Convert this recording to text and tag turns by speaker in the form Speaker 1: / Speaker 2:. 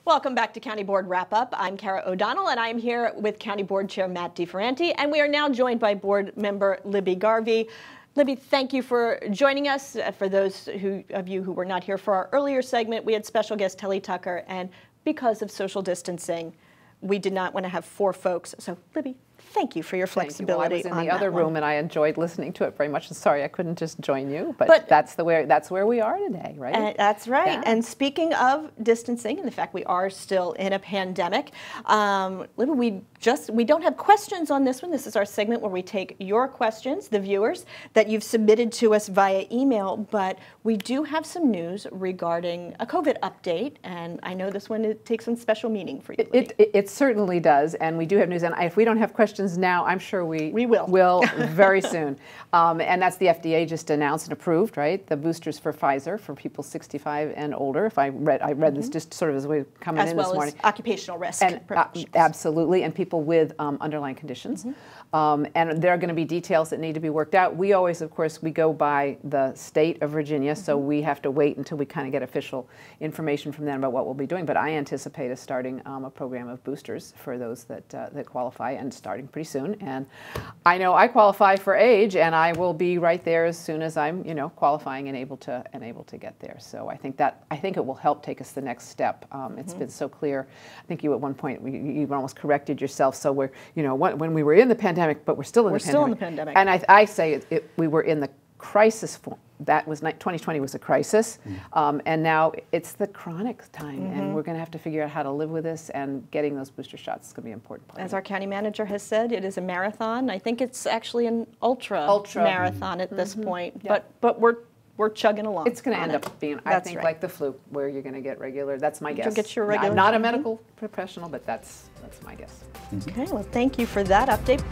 Speaker 1: Welcome back to County Board Wrap-Up. I'm Kara O'Donnell, and I'm here with County Board Chair Matt DeFerranti, and we are now joined by Board Member Libby Garvey. Libby, thank you for joining us. For those of you who were not here for our earlier segment, we had special guest Telly Tucker, and because of social distancing, we did not want to have 4 folks. So, Libby, thank you for your flexibility.
Speaker 2: Well, I was in the other room, and I enjoyed listening to it very much. Sorry, I couldn't just join you, but that's where we are today, right?
Speaker 1: That's right.
Speaker 2: Yeah.
Speaker 1: And speaking of distancing and the fact we are still in a pandemic, Libby, we don't have questions on this one. This is our segment where we take your questions, the viewers, that you've submitted to us via email, but we do have some news regarding a COVID update, and I know this one takes some special meaning for you.
Speaker 2: It certainly does, and we do have news, and if we don't have questions now, I'm sure we will very soon. And that's the FDA just announced and approved, right? The boosters for Pfizer for people 65 and older. If I read this just sort of as we coming in this morning.
Speaker 1: As occupational risk.
Speaker 2: And absolutely, and people with underlying conditions. And there are going to be details that need to be worked out. We always, of course, we go by the state of Virginia, so we have to wait until we kind of get official information from them about what we'll be doing. But I anticipate us starting a program of boosters for those that qualify, and starting pretty soon. And I know I qualify for age, and I will be right there as soon as I'm, qualifying and able to get there. So I think it will help take us the next step. It's been so clear. I think you at one point you almost corrected yourself. So we're, when we were in the pandemic, but we're still in the pandemic. And I say we were in the crisis form. That was 2020 was a crisis, and now it's the chronic time, and we're going to have to figure out how to live with this. And getting those booster shots is going to be an important part.
Speaker 1: As our county manager has said, it is a marathon. I think it's actually an ultra marathon at this point, but we're chugging along.
Speaker 2: It's going to end up being, I think, like the flu, where you're going to get regular. That's my guess.
Speaker 1: You'll get your regular.
Speaker 2: I'm not a medical professional, but that's my guess.
Speaker 1: Okay, well, thank you for that update.